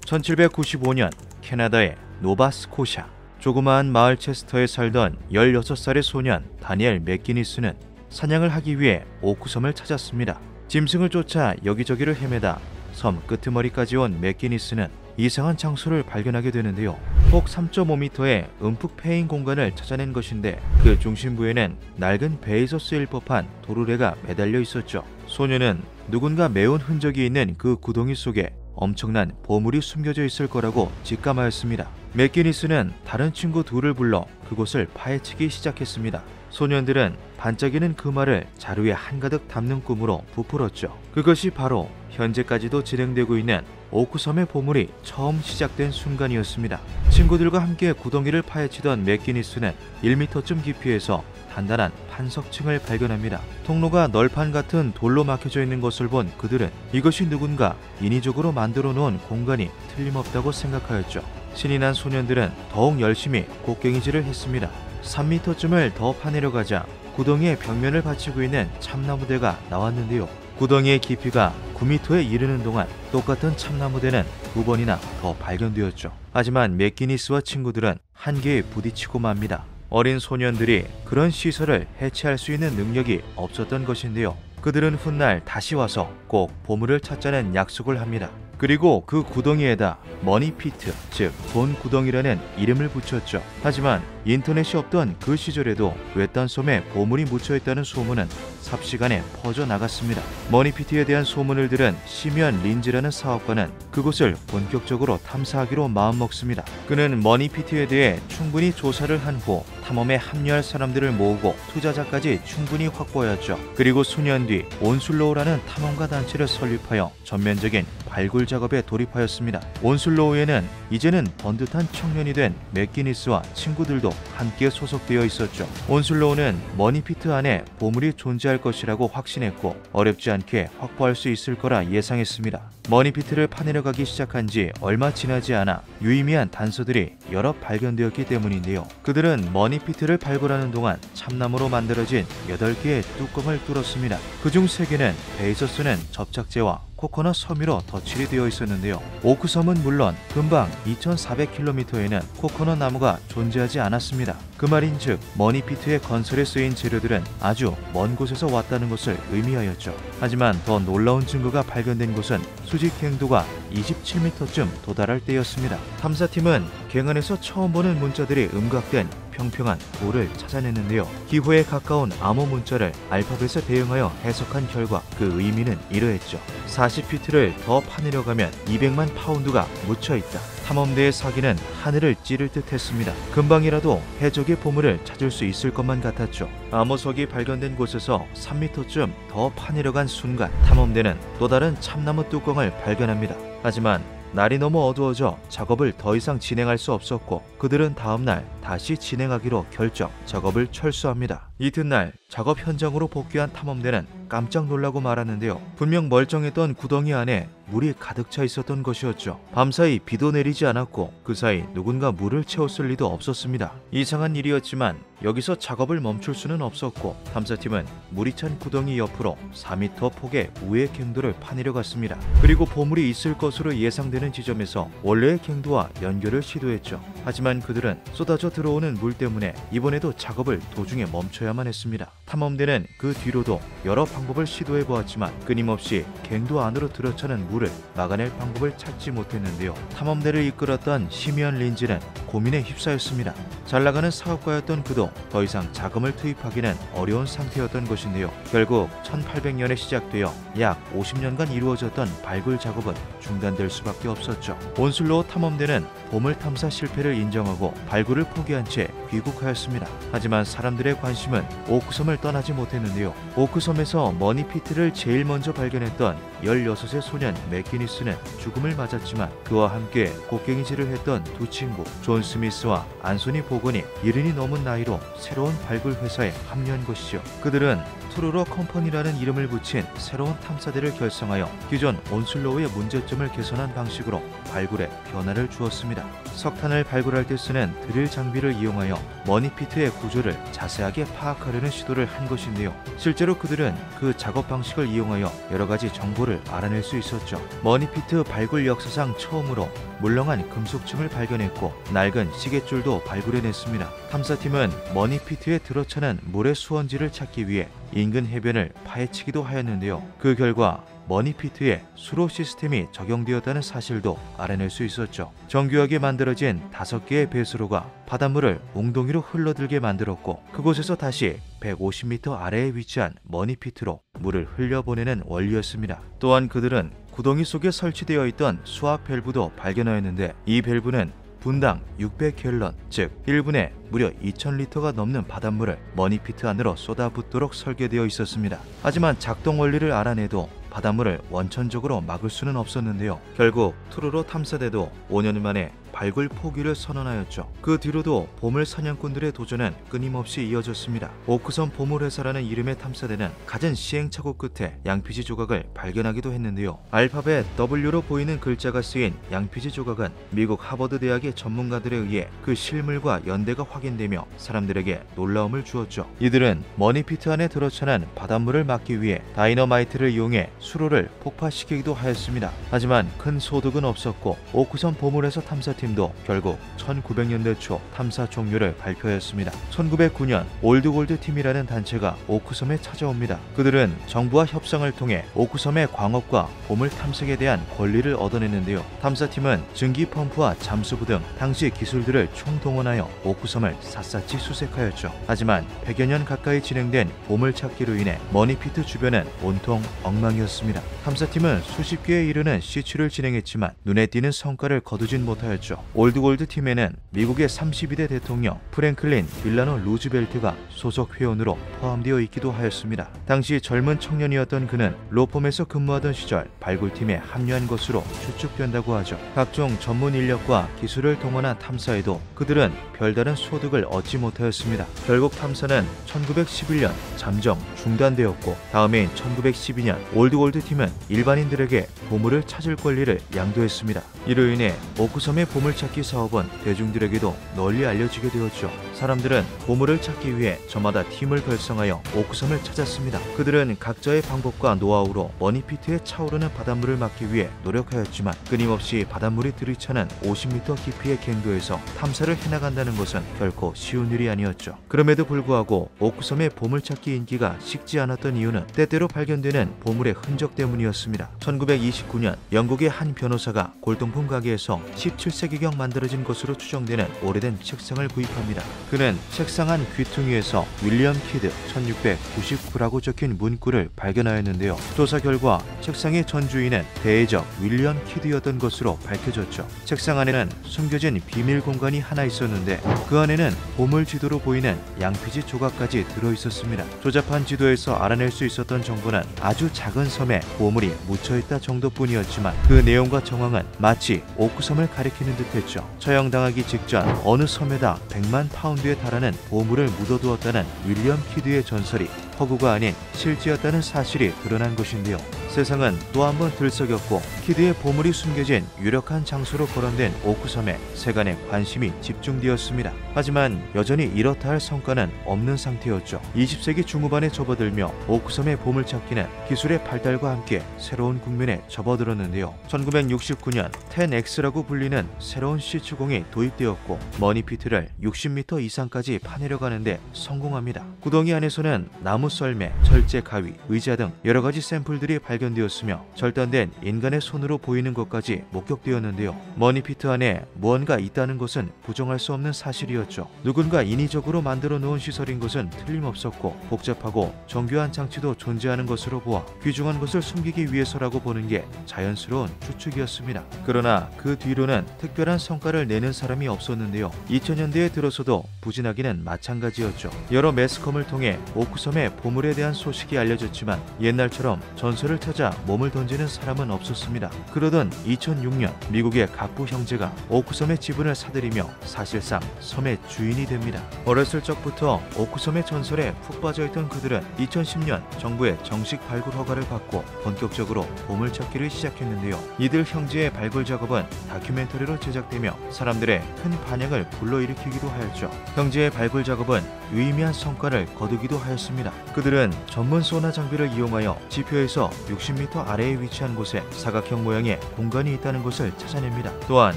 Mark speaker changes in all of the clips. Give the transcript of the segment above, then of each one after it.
Speaker 1: 1795년 캐나다의 노바스코샤 조그마한 마을 체스터에 살던 16살의 소년 다니엘 맥기니스는 사냥을 하기 위해 오크섬을 찾았습니다. 짐승을 쫓아 여기저기를 헤매다 섬 끄트머리까지 온 맥기니스는 이상한 장소를 발견하게 되는데요. 폭 3.5m의 움푹 패인 공간을 찾아낸 것인데 그 중심부에는 낡은 배에서 쓰일 법한 도르래가 매달려 있었죠. 소녀는 누군가 메운 흔적이 있는 그 구덩이 속에 엄청난 보물이 숨겨져 있을 거라고 직감하였습니다. 맥기니스는 다른 친구 둘을 불러 그곳을 파헤치기 시작했습니다. 소년들은 반짝이는 그 말을 자루에 한가득 담는 꿈으로 부풀었죠. 그것이 바로 현재까지도 진행되고 있는 오크섬의 보물이 처음 시작된 순간이었습니다. 친구들과 함께 구덩이를 파헤치던 맥기니스는 1m쯤 깊이에서 단단한 판석층을 발견합니다. 통로가 널판 같은 돌로 막혀져 있는 것을 본 그들은 이것이 누군가 인위적으로 만들어 놓은 공간이 틀림없다고 생각하였죠. 신이 난 소년들은 더욱 열심히 곡괭이질을 했습니다. 3m쯤을 더 파내려가자 구덩이의 벽면을 받치고 있는 참나무대가 나왔는데요. 구덩이의 깊이가 9m에 이르는 동안 똑같은 참나무대는 2번이나 더 발견되었죠. 하지만 맥기니스와 친구들은 한계에 부딪히고 맙니다. 어린 소년들이 그런 시설을 해체할 수 있는 능력이 없었던 것인데요. 그들은 훗날 다시 와서 꼭 보물을 찾자는 약속을 합니다. 그리고 그 구덩이에다 머니피트, 즉 돈 구덩이라는 이름을 붙였죠. 하지만 인터넷이 없던 그 시절에도 외딴 섬에 보물이 묻혀있다는 소문은 삽시간에 퍼져나갔습니다. 머니피트에 대한 소문을 들은 시미언 린즈라는 사업가는 그곳을 본격적으로 탐사하기로 마음먹습니다. 그는 머니피트에 대해 충분히 조사를 한 후 탐험에 합류할 사람들을 모으고 투자자까지 충분히 확보하였죠. 그리고 수년 뒤 온슬로우라는 탐험가 단체를 설립하여 전면적인 발굴 작업에 돌입하였습니다. 온슬로우에는 이제는 번듯한 청년이 된 맥기니스와 친구들도 함께 소속되어 있었죠. 온슬로우는 머니피트 안에 보물이 존재할 것이라고 확신했고 어렵지 않게 확보할 수 있을 거라 예상했습니다. 머니피트를 파내려 가기 시작한 지 얼마 지나지 않아 유의미한 단서들이 여러 발견되었기 때문인데요. 그들은 머니피트를 발굴하는 동안 참나무로 만들어진 8개의 뚜껑을 뚫었습니다. 그중 3개는 배에서 쓰는 접착제와 코코넛 섬유로 덧칠이 되어 있었는데요. 오크섬은 물론 근방 2400km에는 코코넛 나무가 존재하지 않았습니다. 그 말인즉 머니피트의 건설에 쓰인 재료들은 아주 먼 곳에서 왔다는 것을 의미하였죠. 하지만 더 놀라운 증거가 발견된 곳은 수직 갱도가 27m쯤 도달할 때였습니다. 탐사팀은 갱안에서 처음 보는 문자들이 음각된 평평한 돌을 찾아냈는데요. 기호에 가까운 암호 문자를 알파벳에 대응하여 해석한 결과 그 의미는 이러했죠. 40피트를 더 파내려 가면 200만 파운드가 묻혀있다. 탐험대의 사기는 하늘을 찌를 듯 했습니다. 금방이라도 해적의 보물을 찾을 수 있을 것만 같았죠. 암호석이 발견된 곳에서 3m쯤 더 파내려 간 순간 탐험대는 또 다른 참나무 뚜껑을 발견합니다. 하지만 날이 너무 어두워져 작업을 더 이상 진행할 수 없었고 그들은 다음날 다시 진행하기로 결정, 작업을 철수합니다. 이튿날 작업 현장으로 복귀한 탐험대는 깜짝 놀라고 말하는데요. 분명 멀쩡했던 구덩이 안에 물이 가득 차 있었던 것이었죠. 밤사이 비도 내리지 않았고 그 사이 누군가 물을 채웠을 리도 없었습니다. 이상한 일이었지만 여기서 작업을 멈출 수는 없었고 탐사팀은 물이 찬 구덩이 옆으로 4m 폭의 우회 갱도를 파내려 갔습니다. 그리고 보물이 있을 것으로 예상되는 지점에서 원래의 갱도와 연결을 시도했죠. 하지만 그들은 쏟아져 들어오는 물 때문에 이번에도 작업을 도중에 멈춰야만 했습니다. 탐험대는 그 뒤로도 여러 방법을 시도해 보았지만 끊임없이 갱도 안으로 들어차는 물을 막아낼 방법을 찾지 못했는데요. 탐험대를 이끌었던 시미언 린즈는 고민에 휩싸였습니다. 잘나가는 사업가였던 그도 더 이상 자금을 투입하기는 어려운 상태였던 것인데요. 결국 1800년에 시작되어 약 50년간 이루어졌던 발굴 작업은 중단될 수밖에 없었죠. 온슬로우 탐험대는 보물 탐사 실패를 인정하고 발굴을 포기한 채 귀국하였습니다. 하지만 사람들의 관심은 오크섬을 떠나지 못했는데요. 오크섬에서 머니피트를 제일 먼저 발견했던 16세 소년 맥기니스는 죽음을 맞았지만 그와 함께 곡괭이질을 했던 두 친구 존 스미스와 안소니 보건이 70이 넘은 나이로 새로운 발굴 회사에 합류한 것이죠. 그들은 트루러 컴퍼니라는 이름을 붙인 새로운 탐사대를 결성하여 기존 온슬로우의 문제점을 개선한 방식으로 발굴에 변화를 주었습니다. 석탄을 발굴할 때 쓰는 드릴 장비를 이용하여 머니피트의 구조를 자세하게 파악하려는 시도를 한 것인데요. 실제로 그들은 그 작업 방식을 이용하여 여러 가지 정보를 알아낼 수 있었죠. 머니피트 발굴 역사상 처음으로 물렁한 금속층을 발견했고 낡은 시계줄도 발굴해냈습니다. 탐사팀은 머니피트에 들어차는 모래 수원지를 찾기 위해 인근 해변을 파헤치기도 하였는데요. 그 결과 머니피트에 수로 시스템이 적용되었다는 사실도 알아낼 수 있었죠. 정교하게 만들어진 5개의 배수로가 바닷물을 웅덩이로 흘러들게 만들었고 그곳에서 다시 150m 아래에 위치한 머니피트로 물을 흘려보내는 원리였습니다. 또한 그들은 구덩이 속에 설치되어 있던 수압 밸브도 발견하였는데 이 밸브는 분당 600갤런, 즉 1분에 무려 2000리터가 넘는 바닷물을 머니피트 안으로 쏟아붓도록 설계되어 있었습니다. 하지만 작동 원리를 알아내도 바닷물을 원천적으로 막을 수는 없었는데요. 결국 트루러 탐사대도 5년 만에 발굴 포기를 선언하였죠. 그 뒤로도 보물 사냥꾼들의 도전은 끊임없이 이어졌습니다. 오크섬 보물회사라는 이름의 탐사대는 갖은 시행착오 끝에 양피지 조각을 발견하기도 했는데요. 알파벳 W로 보이는 글자가 쓰인 양피지 조각은 미국 하버드 대학의 전문가들에 의해 그 실물과 연대가 확인되며 사람들에게 놀라움을 주었죠. 이들은 머니피트 안에 들어차는 바닷물을 막기 위해 다이너마이트를 이용해 수로를 폭파시키기도 하였습니다. 하지만 큰 소득은 없었고 오크섬 보물회사 탐사팀도 결국 1900년대 초 탐사 종료를 발표했습니다. 1909년 올드골드 팀이라는 단체가 오크섬에 찾아옵니다. 그들은 정부와 협상을 통해 오크섬의 광업과 보물 탐색에 대한 권리를 얻어냈는데요. 탐사팀은 증기 펌프와 잠수부 등 당시 기술들을 총동원하여 오크섬을 샅샅이 수색하였죠. 하지만 100여 년 가까이 진행된 보물 찾기로 인해 머니피트 주변은 온통 엉망이었습니다. 탐사팀은 수십 개에 이르는 시추를 진행했지만 눈에 띄는 성과를 거두진 못하였죠. 올드골드 팀에는 미국의 32대 대통령 프랭클린 딜라노 루즈벨트가 소속 회원으로 포함되어 있기도 하였습니다. 당시 젊은 청년이었던 그는 로펌에서 근무하던 시절 발굴팀에 합류한 것으로 추측된다고 하죠. 각종 전문 인력과 기술을 동원한 탐사에도 그들은 별다른 소득을 얻지 못하였습니다. 결국 탐사는 1911년 잠정 중단되었고 다음해인 1912년 올드골드 팀은 일반인들에게 보물을 찾을 권리를 양도했습니다. 이로 인해 오크섬의 보물찾기 사업은 대중들에게도 널리 알려지게 되었죠. 사람들은 보물을 찾기 위해 저마다 팀을 결성하여 오크섬을 찾았습니다. 그들은 각자의 방법과 노하우로 머니피트에 차오르는 바닷물을 막기 위해 노력하였지만 끊임없이 바닷물이 들이차는 50m 깊이의 갱도에서 탐사를 해나간다는 것은 결코 쉬운 일이 아니었죠. 그럼에도 불구하고 오크섬의 보물찾기 인기가 식지 않았던 이유는 때때로 발견되는 보물의 흔적 때문이었습니다. 1929년 영국의 한 변호사가 골동품 가게에서 17세기경 만들어진 것으로 추정되는 오래된 책상을 구입합니다. 그는 책상 한 귀퉁이에서 윌리엄 키드 1699라고 적힌 문구를 발견하였는데요. 조사 결과 책상의 전주인은 대외적 윌리엄 키드였던 것으로 밝혀졌죠. 책상 안에는 숨겨진 비밀 공간이 하나 있었는데 그 안에는 보물 지도로 보이는 양피지 조각까지 들어있었습니다. 조잡한 지도에서 알아낼 수 있었던 정보는 아주 작은 섬에 보물이 묻혀있다 정도뿐이었지만 그 내용과 정황은 마치 오크섬을 가리키는 듯했죠. 처형당하기 직전 어느 섬에다 100만 파운드에 달하는 보물을 묻어두었다는 윌리엄 키드의 전설이 허구가 아닌 실제였다는 사실이 드러난 것인데요. 세상은 또 한 번 들썩였고 키드의 보물이 숨겨진 유력한 장소로 거론된 오크섬에 세간의 관심이 집중되었습니다. 하지만 여전히 이렇다 할 성과는 없는 상태였죠. 20세기 중후반에 접어들며 오크섬의 보물찾기는 기술의 발달과 함께 새로운 국면에 접어들었는데요. 1969년 10X라고 불리는 새로운 시추공이 도입되었고 머니피트를 60m 이상까지 파내려가는데 성공합니다. 구덩이 안에서는 나무 썰매, 철제 가위, 의자 등 여러가지 샘플들이 발견되었으며 절단된 인간의 손으로 보이는 것까지 목격되었는데요. 머니피트 안에 무언가 있다는 것은 부정할 수 없는 사실이었죠. 누군가 인위적으로 만들어 놓은 시설인 것은 틀림없었고 복잡하고 정교한 장치도 존재하는 것으로 보아 귀중한 것을 숨기기 위해서라고 보는 게 자연스러운 추측이었습니다. 그러나 그 뒤로는 특별한 성과를 내는 사람이 없었는데요. 2000년대에 들어서도 부진하기는 마찬가지였죠. 여러 매스컴을 통해 오크섬의 보물에 대한 소식이 알려졌지만 옛날처럼 전설을 찾아 몸을 던지는 사람은 없었습니다. 그러던 2006년 미국의 각부 형제가 오크섬의 지분을 사들이며 사실상 섬의 주인이 됩니다. 어렸을 적부터 오크섬의 전설에 푹 빠져있던 그들은 2010년 정부의 정식 발굴 허가를 받고 본격적으로 보물찾기를 시작했는데요. 이들 형제의 발굴 작업은 다큐멘터리로 제작되며 사람들의 큰 반향을 불러일으키기도 하였죠. 형제의 발굴 작업은 유의미한 성과를 거두기도 하였습니다. 그들은 전문 소나 장비를 이용하여 지표에서 60m 아래에 위치한 곳에 사각형 모양의 공간이 있다는 것을 찾아냅니다. 또한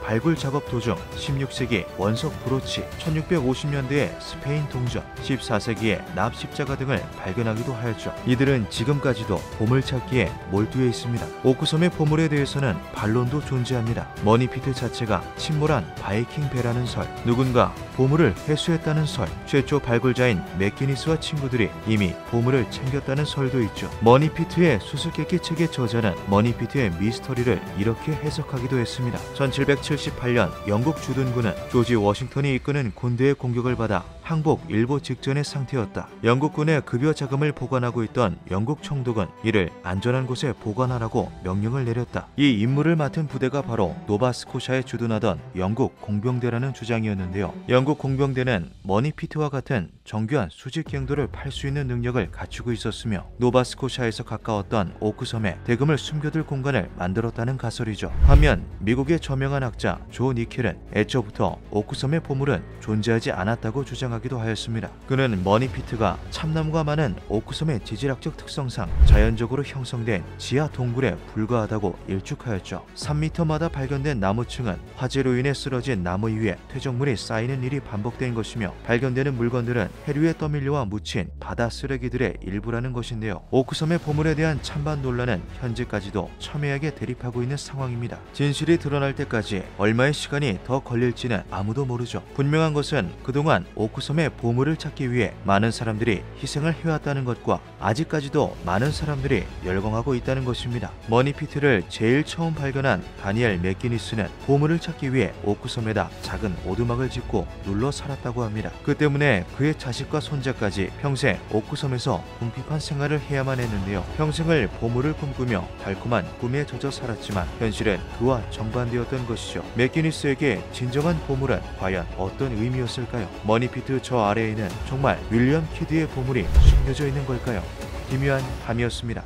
Speaker 1: 발굴 작업 도중 16세기 원석 브로치, 1650년대의 스페인 동전, 14세기의 납십자가 등을 발견하기도 하였죠. 이들은 지금까지도 보물찾기에 몰두해 있습니다. 오크섬의 보물에 대해서는 반론도 존재합니다. 머니피트 자체가 침몰한 바이킹 배라는 설, 누군가 보물을 회수했다는 설, 최초 발굴자인 맥기니스와 친구들이 이미 보물을 챙겼다는 설도 있죠. 머니피트의 수수께끼 책의 저자는 머니피트의 미스터리를 이렇게 해석하기도 했습니다. 1778년 영국 주둔군은 조지 워싱턴이 이끄는 군대의 공격을 받아 항복 일보 직전의 상태였다. 영국군의 급여 자금을 보관하고 있던 영국 총독은 이를 안전한 곳에 보관하라고 명령을 내렸다. 이 임무를 맡은 부대가 바로 노바스코샤에 주둔하던 영국 공병대라는 주장이었는데요. 영국 공병대는 머니피트와 같은 정교한 수직 경도를 팔 수 있는 능력을 갖추고 있었으며 노바스코샤에서 가까웠던 오크섬에 대금을 숨겨둘 공간을 만들었다는 가설이죠. 반면 미국의 저명한 학자 조 니켈은 애초부터 오크섬의 보물은 존재하지 않았다고 주장하기도 하였습니다. 그는 머니피트가 참나무가 많은 오크섬의 지질학적 특성상 자연적으로 형성된 지하 동굴에 불과하다고 일축하였죠. 3m마다 발견된 나무층은 화재로 인해 쓰러진 나무 위에 퇴적물이 쌓이는 일이 반복된 것이며 발견되는 물건들은 해류에 떠밀려와 묻힌 바다 쓰레기들의 일부라는 것인데요. 오크섬의 보물에 대한 찬반 논란은 현재까지도 첨예하게 대립하고 있는 상황입니다. 진실이 드러날 때까지 얼마의 시간이 더 걸릴지는 아무도 모르죠. 분명한 것은 그동안 오크섬의 보물을 찾기 위해 많은 사람들이 희생을 해왔다는 것과 아직까지도 많은 사람들이 열광하고 있다는 것입니다. 머니피트를 제일 처음 발견한 다니엘 맥기니스는 보물을 찾기 위해 오크섬에다 작은 오두막을 짓고 눌러 살았다고 합니다. 그 때문에 그의 자식과 손자까지 평생 오크섬에서 궁핍한 생활을 해야만 했는데요. 평생을 보물을 꿈꾸며 달콤한 꿈에 젖어 살았지만 현실은 그와 정반대였던 것이죠. 맥기니스에게 진정한 보물은 과연 어떤 의미였을까요? 머니피트 저 아래에는 정말 윌리엄 키드의 보물이 숨겨져 있는 걸까요? 기묘한 밤이었습니다.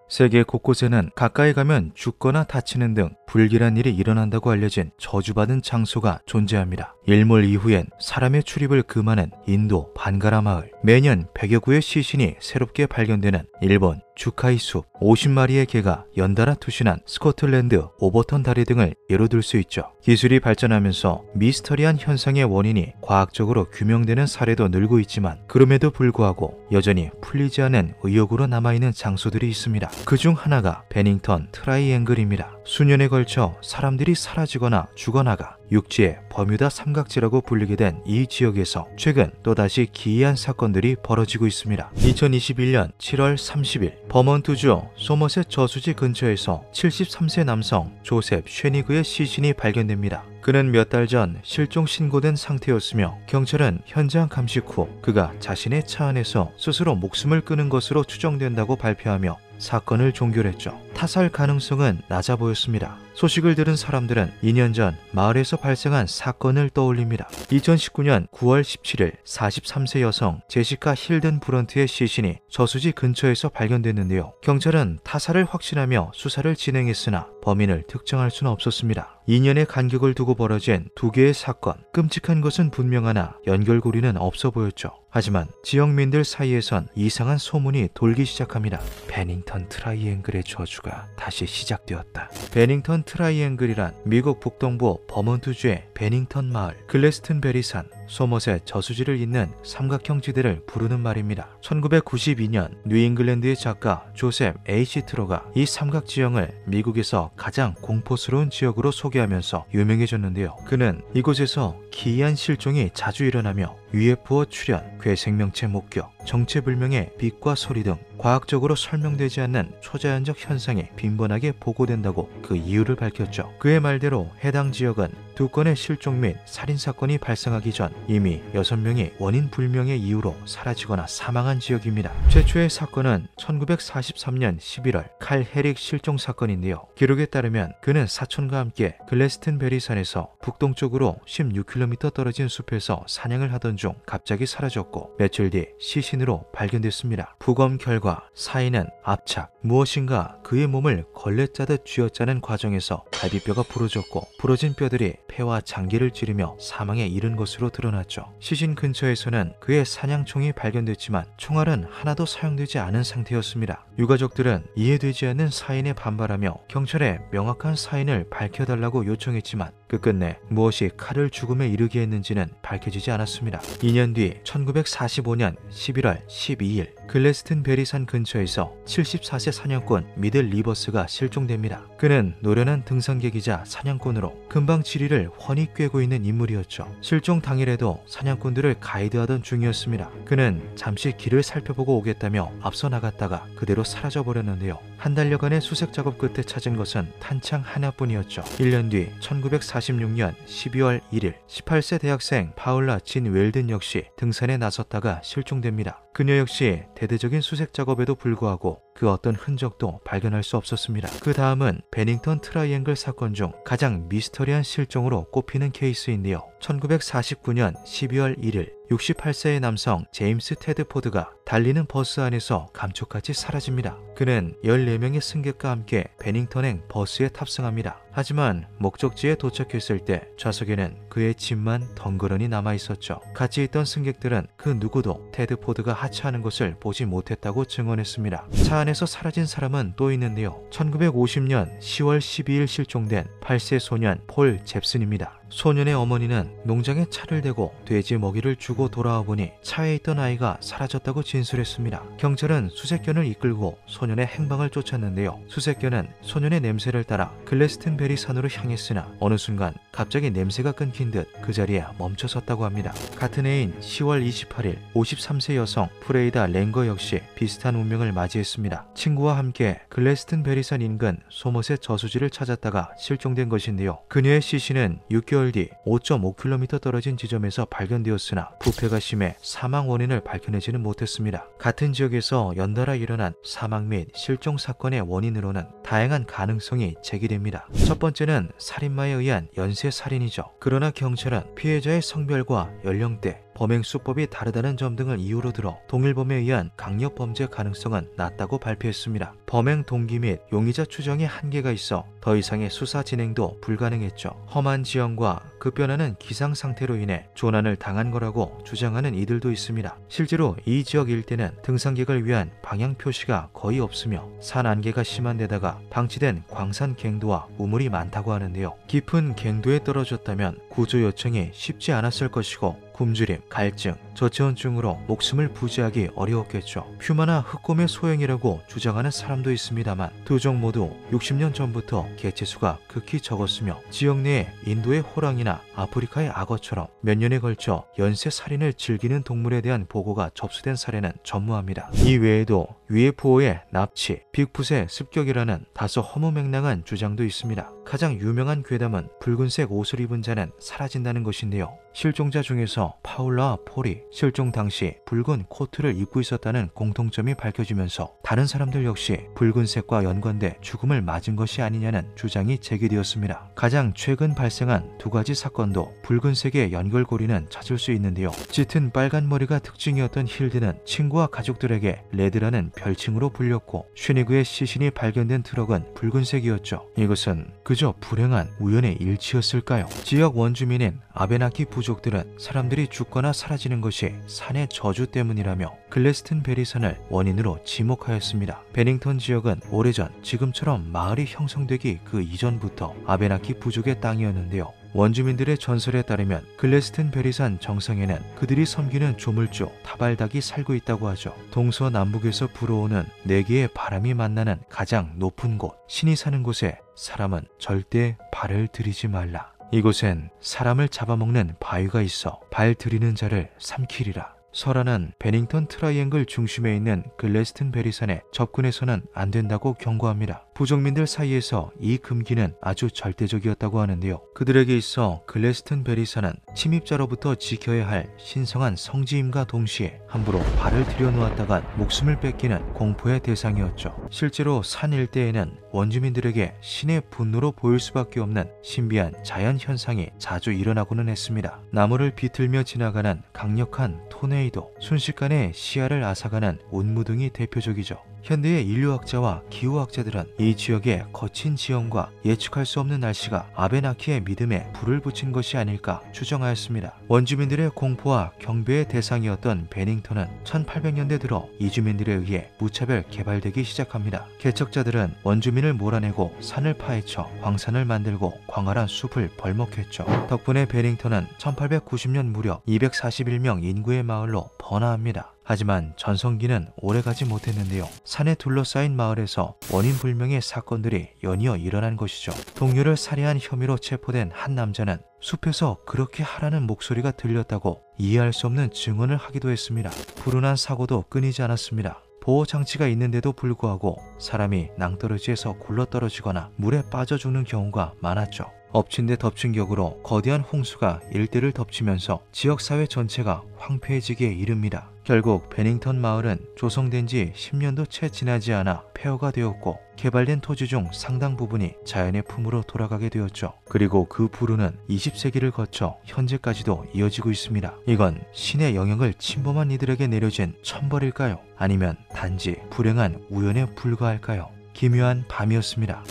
Speaker 1: 세계 곳곳에는 가까이 가면 죽거나 다치는 등 불길한 일이 일어난다고 알려진 저주받은 장소가 존재합니다. 일몰 이후엔 사람의 출입을 금하는 인도 반가라 마을, 매년 100여 구의 시신이 새롭게 발견되는 일본 주카이 숲, 50마리의 개가 연달아 투신한 스코틀랜드 오버턴 다리 등을 예로 들 수 있죠. 기술이 발전하면서 미스터리한 현상의 원인이 과학적으로 규명되는 사례도 늘고 있지만 그럼에도 불구하고 여전히 풀리지 않은 의혹으로 남아있는 장소들이 있습니다. 그중 하나가 베닝턴 트라이앵글입니다. 수년에 걸쳐 사람들이 사라지거나 죽어나가 육지의 버뮤다 삼각지라고 불리게 된 이 지역에서 최근 또다시 기이한 사건들이 벌어지고 있습니다. 2021년 7월 30일 버먼트주 소머셋 저수지 근처에서 73세 남성 조셉 쉐니그의 시신이 발견됩니다. 그는 몇 달 전 실종 신고된 상태였으며 경찰은 현장 감식 후 그가 자신의 차 안에서 스스로 목숨을 끊은 것으로 추정된다고 발표하며 사건을 종결했죠. 타살 가능성은 낮아 보였습니다. 소식을 들은 사람들은 2년 전 마을에서 발생한 사건을 떠올립니다. 2019년 9월 17일 43세 여성 제시카 힐든 브런트의 시신이 저수지 근처에서 발견됐는데요. 경찰은 타살을 확신하며 수사를 진행했으나 범인을 특정할 수는 없었습니다. 2년의 간격을 두고 벌어진 두 개의 사건, 끔찍한 것은 분명하나 연결고리는 없어 보였죠. 하지만 지역민들 사이에선 이상한 소문이 돌기 시작합니다. 베닝턴 트라이앵글의 저주가 다시 시작되었다. 베닝턴 트라이앵글이란 미국 북동부 버먼트주의 베닝턴 마을, 글래스튼베리산, 소머셋 저수지를 잇는 삼각형 지대를 부르는 말입니다. 1992년 뉴잉글랜드의 작가 조셉 H. 트로가 이 삼각 지형을 미국에서 가장 공포스러운 지역으로 소개하면서 유명해졌는데요. 그는 이곳에서 기이한 실종이 자주 일어나며 UFO 출현, 괴생명체 목격, 정체불명의 빛과 소리 등 과학적으로 설명되지 않는 초자연적 현상이 빈번하게 보고된다고 그 이유를 밝혔죠. 그의 말대로 해당 지역은 2건의 실종 및 살인 사건이 발생하기 전 이미 6명이 원인 불명의 이유로 사라지거나 사망한 지역입니다. 최초의 사건은 1943년 11월 칼 헤릭 실종 사건인데요. 기록에 따르면 그는 사촌과 함께 글래스튼베리산에서 북동쪽으로 16km 떨어진 숲에서 사냥을 하던 중 갑자기 사라졌고 며칠 뒤 시신으로 발견됐습니다. 부검 결과 사인은 압착, 무엇인가 그의 몸을 걸레 짜듯 쥐어짜는 과정에서 갈비뼈가 부러졌고 부러진 뼈들이 폐와 장기를 찌르며 사망에 이른 것으로 드러났죠. 시신 근처에서는 그의 사냥총이 발견됐지만 총알은 하나도 사용되지 않은 상태였습니다. 유가족들은 이해되지 않는 사인에 반발하며 경찰에 명확한 사인을 밝혀달라고 요청했지만 끝끝내 무엇이 칼을 죽음에 이르게 했는지는 밝혀지지 않았습니다. 2년 뒤 1945년 11월 12일 글래스튼베리산 근처에서 74세 사냥꾼 미들 리버스가 실종됩니다. 그는 노련한 등산객이자 사냥꾼으로 금방 지리를 훤히 꿰고 있는 인물이었죠. 실종 당일에도 사냥꾼들을 가이드하던 중이었습니다. 그는 잠시 길을 살펴보고 오겠다며 앞서 나갔다가 그대로 사라져버렸는데요. 한 달여간의 수색 작업 끝에 찾은 것은 탄창 하나뿐이었죠. 1년 뒤 1946년 12월 1일 18세 대학생 파울라 진 웰든 역시 등산에 나섰다가 실종됩니다. 그녀 역시 대대적인 수색 작업에도 불구하고 그 어떤 흔적도 발견할 수 없었습니다. 그 다음은 베닝턴 트라이앵글 사건 중 가장 미스터리한 실종으로 꼽히는 케이스인데요. 1949년 12월 1일 68세의 남성 제임스 테드 포드가 달리는 버스 안에서 감쪽같이 사라집니다. 그는 14명의 승객과 함께 베닝턴행 버스에 탑승합니다. 하지만 목적지에 도착했을 때 좌석에는 그의 짐만 덩그러니 남아있었죠. 같이 있던 승객들은 그 누구도 테드 포드가 하차하는 것을 보지 못했다고 증언했습니다. 차 안에서 사라진 사람은 또 있는데요. 1950년 10월 12일 실종된 8세 소년 폴 잽슨입니다. 소년의 어머니는 농장에 차를 대고 돼지 먹이를 주고 돌아와 보니 차에 있던 아이가 사라졌다고 진술했습니다. 경찰은 수색견을 이끌고 소년의 행방을 쫓았는데요. 수색견은 소년의 냄새를 따라 글래스튼베리 산으로 향했으나 어느 순간 갑자기 냄새가 끊긴 듯 그 자리에 멈춰섰다고 합니다. 같은 해인 10월 28일 53세 여성 프레이다 랭거 역시 비슷한 운명을 맞이했습니다. 친구와 함께 글래스튼베리산 인근 소머셋 저수지를 찾았다가 실종된 것인데요. 그녀의 시신은 6개월 뒤 5.5km 떨어진 지점에서 발견되었으나 부패가 심해 사망 원인을 밝혀내지는 못했습니다. 같은 지역에서 연달아 일어난 사망 및 실종 사건의 원인으로는 다양한 가능성이 제기됩니다. 첫 번째는 살인마에 의한 연쇄살인이죠. 그러나 경찰은 피해자의 성별과 연령대, 범행 수법이 다르다는 점 등을 이유로 들어 동일범에 의한 강력범죄 가능성은 낮다고 발표했습니다. 범행 동기 및 용의자 추정에 한계가 있어 더 이상의 수사 진행도 불가능했죠. 험한 지형과 급변하는 기상 상태로 인해 조난을 당한 거라고 주장하는 이들도 있습니다. 실제로 이 지역 일대는 등산객을 위한 방향 표시가 거의 없으며 산 안개가 심한 데다가 방치된 광산 갱도와 우물이 많다고 하는데요. 깊은 갱도에 떨어졌다면 구조 요청이 쉽지 않았을 것이고 굶주림, 갈증, 저체온증으로 목숨을 부지하기 어려웠겠죠. 퓨마나 흑곰의 소행이라고 주장하는 사람도 있습니다만 두 종 모두 60년 전부터 개체수가 극히 적었으며 지역 내에 인도의 호랑이나 아프리카의 악어처럼 몇 년에 걸쳐 연쇄살인을 즐기는 동물에 대한 보고가 접수된 사례는 전무합니다. 이 외에도 UFO의 납치, 빅풋의 습격이라는 다소 허무맹랑한 주장도 있습니다. 가장 유명한 괴담은 붉은색 옷을 입은 자는 사라진다는 것인데요. 실종자 중에서 파울라와 폴이 실종 당시 붉은 코트를 입고 있었다는 공통점이 밝혀지면서 다른 사람들 역시 붉은색과 연관돼 죽음을 맞은 것이 아니냐는 주장이 제기되었습니다. 가장 최근 발생한 두 가지 사건도 붉은색의 연결고리는 찾을 수 있는데요. 짙은 빨간 머리가 특징이었던 힐드는 친구와 가족들에게 레드라는 별칭으로 불렸고 슈니그의 시신이 발견된 트럭은 붉은색이었죠. 이것은 그저 불행한 우연의 일치였을까요? 지역 원주민인 아베나키 부족들은 사람들이 죽거나 사라지는 것이 산의 저주 때문이라며 글래스튼베리산을 원인으로 지목하였습니다. 베닝턴 지역은 오래전 지금처럼 마을이 형성되기 그 이전부터 아베나키 부족의 땅이었는데요. 원주민들의 전설에 따르면 글래스튼베리산 정상에는 그들이 섬기는 조물주 타발닭이 살고 있다고 하죠. 동서남북에서 불어오는 4개의 바람이 만나는 가장 높은 곳, 신이 사는 곳에 사람은 절대 발을 들이지 말라. 이곳엔 사람을 잡아먹는 바위가 있어 발 들이는 자를 삼키리라. 설안은 베닝턴 트라이앵글 중심에 있는 글래스튼베리산에 접근해서는 안 된다고 경고합니다. 부족민들 사이에서 이 금기는 아주 절대적이었다고 하는데요. 그들에게 있어 글래스튼베리산은 침입자로부터 지켜야 할 신성한 성지임과 동시에 함부로 발을 들여놓았다간 목숨을 뺏기는 공포의 대상이었죠. 실제로 산 일대에는 원주민들에게 신의 분노로 보일 수밖에 없는 신비한 자연 현상이 자주 일어나고는 했습니다. 나무를 비틀며 지나가는 강력한 토네이도, 순식간에 시야를 앗아가는 운무 등이 대표적이죠. 현대의 인류학자와 기후학자들은 이 지역의 거친 지형과 예측할 수 없는 날씨가 아베나키의 믿음에 불을 붙인 것이 아닐까 추정하였습니다. 원주민들의 공포와 경배의 대상이었던 베닝턴은 1800년대 들어 이주민들에 의해 무차별 개발되기 시작합니다. 개척자들은 원주민을 몰아내고 산을 파헤쳐 광산을 만들고 광활한 숲을 벌목했죠. 덕분에 베닝턴은 1890년 무렵 241명 인구의 마을로 번화합니다. 하지만 전성기는 오래가지 못했는데요. 산에 둘러싸인 마을에서 원인불명의 사건들이 연이어 일어난 것이죠. 동료를 살해한 혐의로 체포된 한 남자는 숲에서 그렇게 하라는 목소리가 들렸다고 이해할 수 없는 증언을 하기도 했습니다. 불운한 사고도 끊이지 않았습니다. 보호장치가 있는데도 불구하고 사람이 낭떠러지에서 굴러떨어지거나 물에 빠져 죽는 경우가 많았죠. 엎친 데 덮친 격으로 거대한 홍수가 일대를 덮치면서 지역사회 전체가 황폐해지기에 이릅니다. 결국 베닝턴 마을은 조성된 지 10년도 채 지나지 않아 폐허가 되었고 개발된 토지 중 상당 부분이 자연의 품으로 돌아가게 되었죠. 그리고 그 불운은 20세기를 거쳐 현재까지도 이어지고 있습니다. 이건 신의 영역을 침범한 이들에게 내려진 천벌일까요? 아니면 단지 불행한 우연에 불과할까요? 기묘한 밤이었습니다.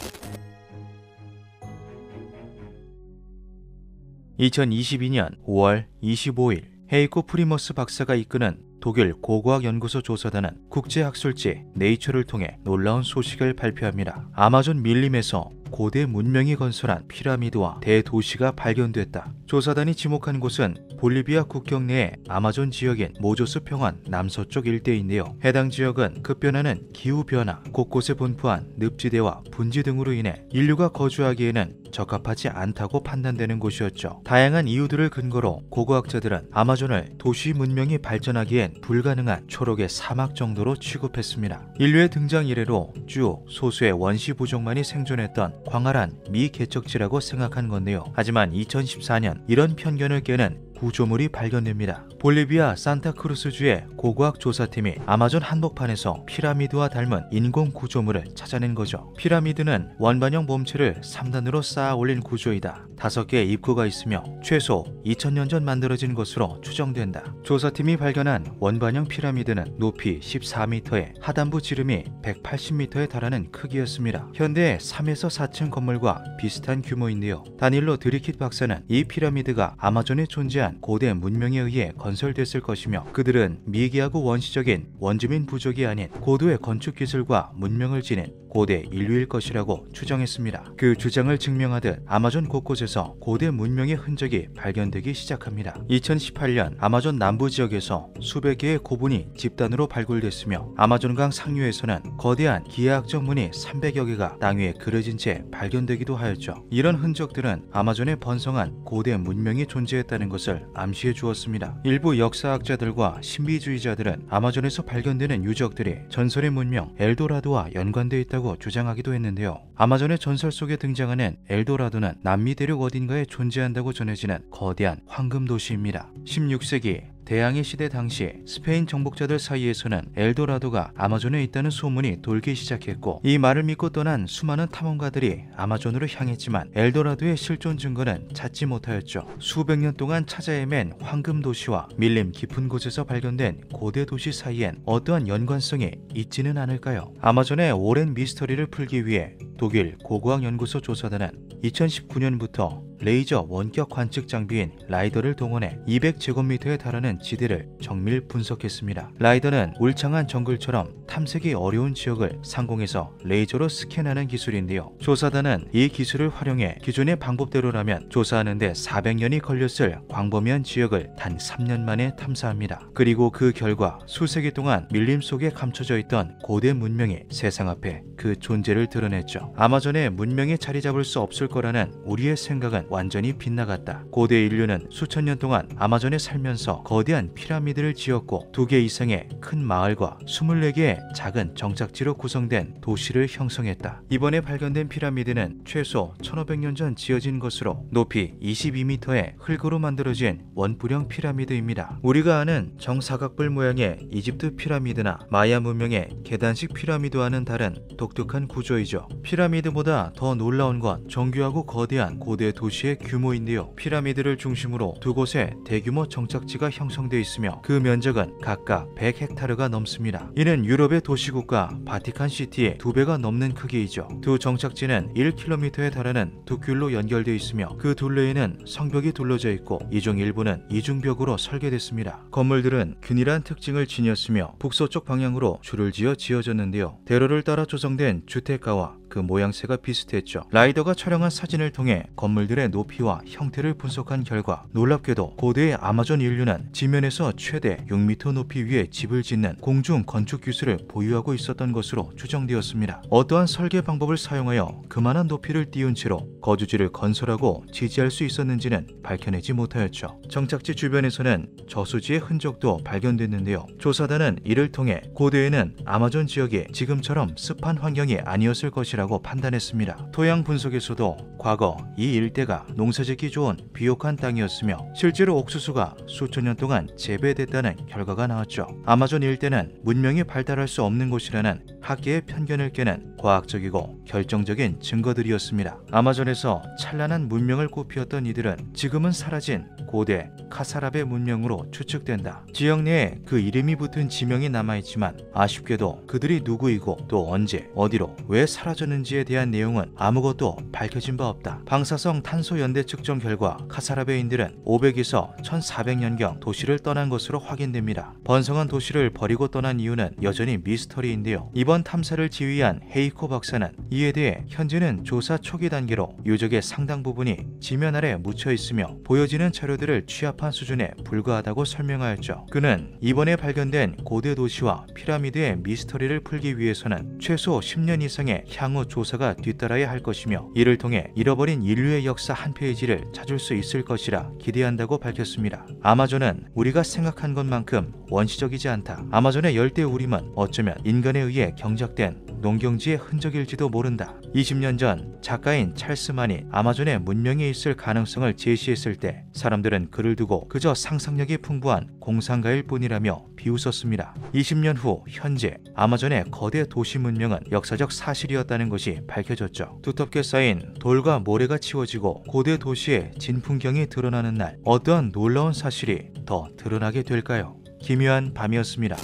Speaker 1: 2022년 5월 25일 헤이코 프리머스 박사가 이끄는 독일 고고학연구소 조사단은 국제학술지 네이처를 통해 놀라운 소식을 발표합니다. 아마존 밀림에서 고대 문명이 건설한 피라미드와 대도시가 발견됐다. 조사단이 지목한 곳은 볼리비아 국경 내의 아마존 지역인 모조스 평원 남서쪽 일대인데요. 해당 지역은 급변하는 기후변화, 곳곳에 분포한 늪지대와 분지 등으로 인해 인류가 거주하기에는 적합하지 않다고 판단되는 곳이었죠. 다양한 이유들을 근거로 고고학자들은 아마존을 도시 문명이 발전하기엔 불가능한 초록의 사막 정도로 취급했습니다. 인류의 등장 이래로 쭉 소수의 원시 부족만이 생존했던 광활한 미개척지라고 생각한 건데요. 하지만 2014년 이런 편견을 깨는 구조물이 발견됩니다. 볼리비아 산타크루스주의 고고학 조사팀이 아마존 한복판에서 피라미드와 닮은 인공 구조물을 찾아낸 거죠. 피라미드는 원반형 몸체를 3단으로 쌓아 올린 구조이다. 5개의 입구가 있으며 최소 2000년 전 만들어진 것으로 추정된다. 조사팀이 발견한 원반형 피라미드는 높이 14m에 하단부 지름이 180m에 달하는 크기였습니다. 현대의 3에서 4층 건물과 비슷한 규모인데요. 다닐로 드리킷 박사는 이 피라미드가 아마존에 존재한 고대 문명에 의해 건설됐을 것이며 그들은 미개하고 원시적인 원주민 부족이 아닌 고도의 건축 기술과 문명을 지닌 고대 인류일 것이라고 추정했습니다. 그 주장을 증명하듯 아마존 곳곳에서 고대 문명의 흔적이 발견되기 시작합니다. 2018년 아마존 남부 지역에서 수백 개의 고분이 집단으로 발굴됐으며 아마존강 상류에서는 거대한 기하학적 문이 300여 개가 땅 위에 그려진 채 발견되기도 하였죠. 이런 흔적들은 아마존에 번성한 고대 문명이 존재했다는 것을 암시해 주었습니다. 일부 역사학자들과 신비주의자들은 아마존에서 발견되는 유적들이 전설의 문명 엘도라도와 연관되어 있다고 주장하기도 했는데요. 아마존의 전설 속에 등장하는 엘도라도는 남미 대륙 어딘가에 존재한다고 전해지는 거대한 황금 도시입니다. 16세기 대항해 시대 당시 스페인 정복자들 사이에서는 엘도라도가 아마존에 있다는 소문이 돌기 시작했고 이 말을 믿고 떠난 수많은 탐험가들이 아마존으로 향했지만 엘도라도의 실존 증거는 찾지 못하였죠. 수백 년 동안 찾아 헤맨 황금 도시와 밀림 깊은 곳에서 발견된 고대 도시 사이엔 어떠한 연관성이 있지는 않을까요? 아마존의 오랜 미스터리를 풀기 위해 독일 고고학연구소 조사단은 2019년부터 레이저 원격 관측 장비인 라이더를 동원해 200제곱미터에 달하는 지대를 정밀 분석했습니다. 라이더는 울창한 정글처럼 탐색이 어려운 지역을 상공에서 레이저로 스캔하는 기술인데요. 조사단은 이 기술을 활용해 기존의 방법대로라면 조사하는 데 400년이 걸렸을 광범위한 지역을 단 3년 만에 탐사합니다. 그리고 그 결과 수세기 동안 밀림 속에 감춰져 있던 고대 문명이 세상 앞에 그 존재를 드러냈죠. 아마존에 문명이 자리 잡을 수 없을 거라는 우리의 생각은 피라미드는 완전히 빗나갔다. 고대 인류는 수천 년 동안 아마존에 살면서 거대한 피라미드를 지었고 2개 이상의 큰 마을과 24개의 작은 정착지로 구성된 도시를 형성했다. 이번에 발견된 피라미드는 최소 1500년 전 지어진 것으로 높이 22m의 흙으로 만들어진 원뿔형 피라미드입니다. 우리가 아는 정사각뿔 모양의 이집트 피라미드나 마야 문명의 계단식 피라미드와는 다른 독특한 구조이죠. 피라미드보다 더 놀라운 건 정교하고 거대한 고대 도시의 규모인데요. 피라미드를 중심으로 2곳에 대규모 정착지가 형성되어 있으며 그 면적은 각각 100헥타르가 넘습니다. 이는 유럽의 도시국가 바티칸시티의 2배가 넘는 크기이죠. 두 정착지는 1km에 달하는 두 귤로 연결되어 있으며 그 둘레에는 성벽이 둘러져 있고 이 중 일부는 이중벽으로 설계됐습니다. 건물들은 균일한 특징을 지녔으며 북서쪽 방향으로 줄을 지어 지어졌는데요. 대로를 따라 조성된 주택가와 그 모양새가 비슷했죠. 라이더가 촬영한 사진을 통해 건물들의 높이와 형태를 분석한 결과 놀랍게도 고대의 아마존 인류는 지면에서 최대 6m 높이 위에 집을 짓는 공중 건축 기술을 보유하고 있었던 것으로 추정되었습니다. 어떠한 설계 방법을 사용하여 그만한 높이를 띄운 채로 거주지를 건설하고 지지할 수 있었는지는 밝혀내지 못하였죠. 정착지 주변에서는 저수지의 흔적도 발견됐는데요. 조사단은 이를 통해 고대에는 아마존 지역이 지금처럼 습한 환경이 아니었을 것이라고 판단했습니다. 토양 분석에서도 과거 이 일대가 농사짓기 좋은 비옥한 땅이었으며 실제로 옥수수가 수천 년 동안 재배됐다는 결과가 나왔죠. 아마존 일대는 문명이 발달할 수 없는 곳이라는 학계의 편견을 깨는 과학적이고 결정적인 증거들이었습니다. 아마존에서 찬란한 문명을 꽃피웠던 이들은 지금은 사라진 고대 카사랍의 문명으로 추측된다. 지역 내에 그 이름이 붙은 지명이 남아있지만 아쉽게도 그들이 누구이고 또 언제 어디로 왜 사라졌는지에 대한 내용은 아무것도 밝혀진 바 없다. 방사성 탄소 연대 측정 결과 카사랍의인들은 500에서 1400년경 도시를 떠난 것으로 확인됩니다. 번성한 도시를 버리고 떠난 이유는 여전히 미스터리인데요. 이번 탐사를 지휘한 헤이코 박사는 이에 대해 현재는 조사 초기 단계로 유적의 상당 부분이 지면 아래 묻혀 있으며 보여지는 자료들을 취합한 수준에 불과하다고 설명하였죠. 그는 이번에 발견된 고대 도시와 피라미드의 미스터리를 풀기 위해서는 최소 10년 이상의 향후 조사가 뒤따라야 할 것이며 이를 통해 잃어버린 인류의 역사 한 페이지를 찾을 수 있을 것이라 기대한다고 밝혔습니다. 아마존은 우리가 생각한 것만큼 원시적이지 않다. 아마존의 열대 우림은 어쩌면 인간에 의해 경작된 농경지의 흔적일지도 모른다. 20년 전 작가인 찰스만이 아마존에 문명이 있을 가능성을 제시했을 때 사람들은 그를 두고 그저 상상력이 풍부한 공상가일 뿐이라며 비웃었습니다. 20년 후 현재 아마존의 거대 도시 문명은 역사적 사실이었다는 것이 밝혀졌죠. 두텁게 쌓인 돌과 모래가 치워지고 고대 도시의 진풍경이 드러나는 날 어떠한 놀라운 사실이 더 드러나게 될까요? 기묘한 밤이었습니다.